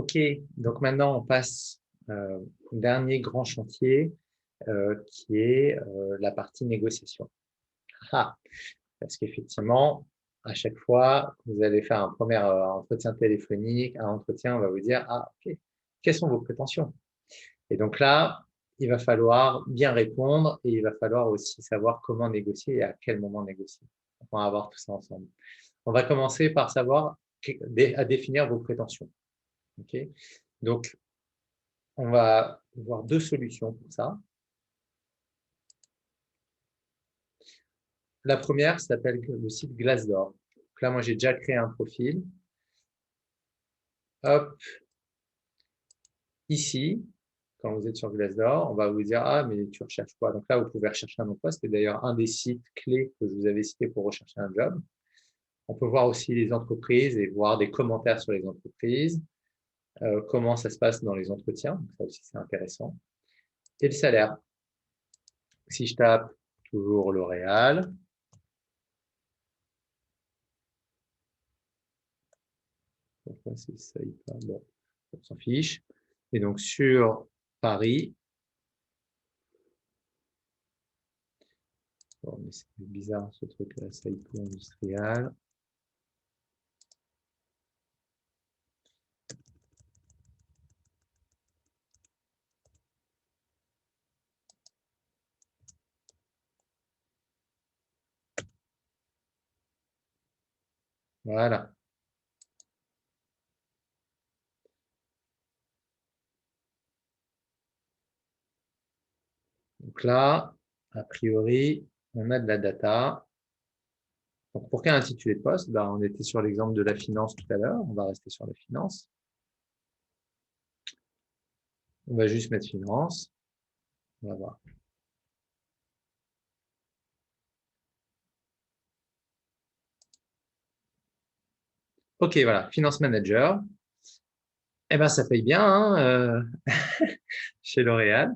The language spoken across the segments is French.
Ok, donc maintenant on passe au dernier grand chantier qui est la partie négociation. Ah, parce qu'effectivement, à chaque fois que vous allez faire un premier entretien téléphonique, un entretien, on va vous dire, ah, ok, quelles sont vos prétentions? Et donc là, il va falloir bien répondre et il va falloir aussi savoir comment négocier et à quel moment négocier. On va voir tout ça ensemble. On va commencer par savoir à définir vos prétentions. Ok, donc, on va voir deux solutions pour ça. La première s'appelle le site Glassdoor. Donc là, moi, j'ai déjà créé un profil. Hop, ici, quand vous êtes sur Glassdoor, on va vous dire, ah, mais tu recherches quoi? Donc là, vous pouvez rechercher un emploi. C'était d'ailleurs un des sites clés que je vous avais cité pour rechercher un job. On peut voir aussi les entreprises et voir des commentaires sur les entreprises, comment ça se passe dans les entretiens. Donc ça aussi, c'est intéressant. Et le salaire. Si je tape toujours L'Oréal, pourquoi c'est ça? Bon, on s'en fiche. Et donc, sur Paris, bon, mais c'est bizarre ce truc-là, Saïko industriel. Voilà. Donc là, a priori, on a de la data. Donc, pour quel intitulé de poste? Ben, on était sur l'exemple de la finance tout à l'heure. On va rester sur la finance. On va juste mettre finance. On va voir. OK, voilà, finance manager. Eh ben, ça paye bien hein, chez L'Oréal.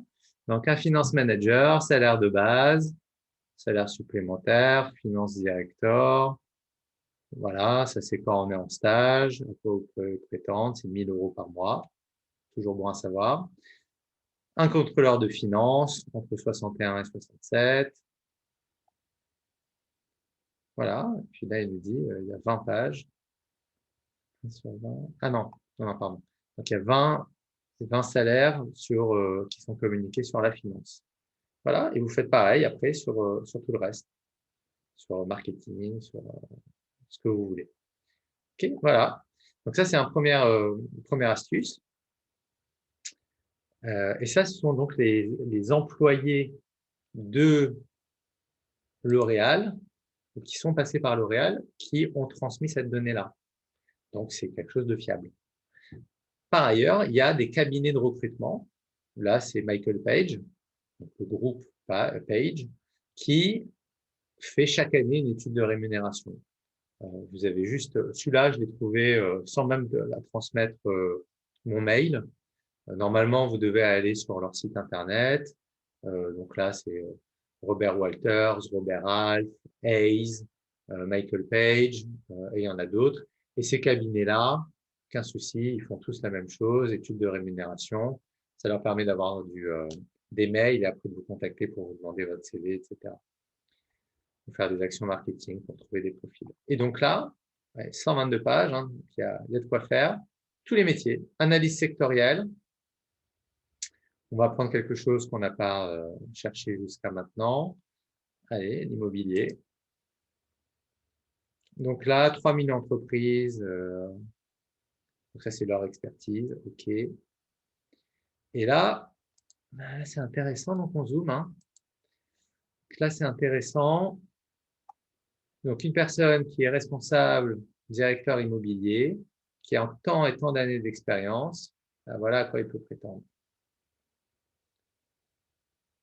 Donc, un finance manager, salaire de base, salaire supplémentaire, finance director. Voilà, ça c'est quand on est en stage. On peut prétendre, c'est 1 000 € par mois. Toujours bon à savoir. Un contrôleur de finances, entre 61 et 67. Voilà, et puis là, il nous dit, il y a 20 pages. Ah non, non, pardon. Donc, il y a 20 salaires qui sont communiqués sur la finance. Voilà, et vous faites pareil après sur tout le reste, sur marketing, sur ce que vous voulez. OK, voilà. Donc ça, c'est une première astuce. Et ça, ce sont donc les employés de L'Oréal, qui sont passés par L'Oréal, qui ont transmis cette donnée-là. Donc, c'est quelque chose de fiable. Par ailleurs, il y a des cabinets de recrutement. Là, c'est Michael Page, le groupe Page, qui fait chaque année une étude de rémunération. Vous avez juste, celui-là, je l'ai trouvé sans même la transmettre mon mail. Normalement, vous devez aller sur leur site internet. Donc là, c'est Robert Walters, Robert Half, Hayes, Michael Page, et il y en a d'autres. Et ces cabinets-là, aucun souci, ils font tous la même chose, études de rémunération. Ça leur permet d'avoir des mails et après de vous contacter pour vous demander votre CV, etc. Pour faire des actions marketing, pour trouver des profils. Et donc là, 122 pages, hein, donc il y a de quoi faire. Tous les métiers, analyse sectorielle. On va prendre quelque chose qu'on n'a pas cherché jusqu'à maintenant. Allez, l'immobilier. Donc là, 3000 entreprises. Donc ça, c'est leur expertise. OK. Et là, c'est intéressant. Donc, on zoome. Hein. Donc là, c'est intéressant. Donc, une personne qui est responsable, directeur immobilier, qui a tant et tant d'années d'expérience, voilà à quoi il peut prétendre.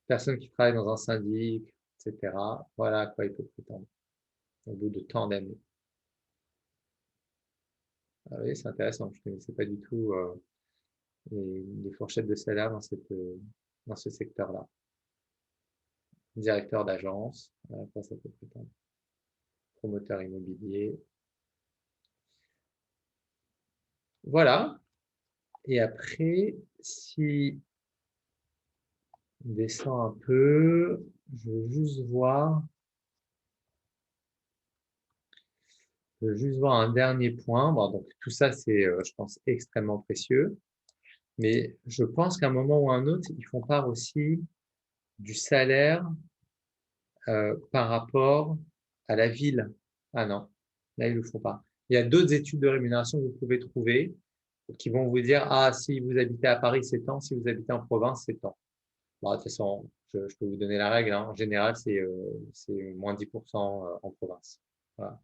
Personne qui travaille dans un syndic, etc. Voilà à quoi il peut prétendre au bout de tant d'années. Ah oui, c'est intéressant. Je ne connaissais pas du tout les fourchettes de salaire dans ce secteur-là. Directeur d'agence, voilà à quoi ça peut prétendre. Promoteur immobilier. Voilà. Et après, si on descend un peu, je veux juste voir, un dernier point. Bon, donc tout ça, c'est, je pense, extrêmement précieux. Mais je pense qu'à un moment ou à un autre, ils font part aussi du salaire par rapport à la ville. Ah non, là, ils ne le font pas. Il y a d'autres études de rémunération que vous pouvez trouver qui vont vous dire, ah, si vous habitez à Paris, c'est tant, si vous habitez en province, c'est tant. Bon, de toute façon, je peux vous donner la règle, hein. En général, c'est moins 10% en province. Voilà.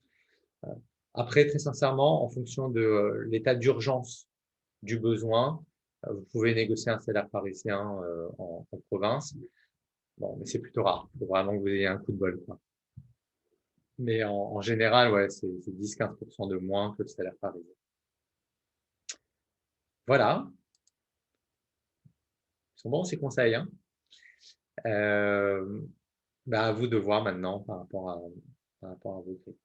Après, très sincèrement, en fonction de l'état d'urgence du besoin, vous pouvez négocier un salaire parisien en province. Bon, mais c'est plutôt rare. Il faut vraiment que vous ayez un coup de bol, quoi. Mais en général, ouais, c'est 10-15% de moins que le salaire parisien. Voilà, ils sont bons ces conseils, hein. Bah, à vous de voir maintenant par rapport à vos prix.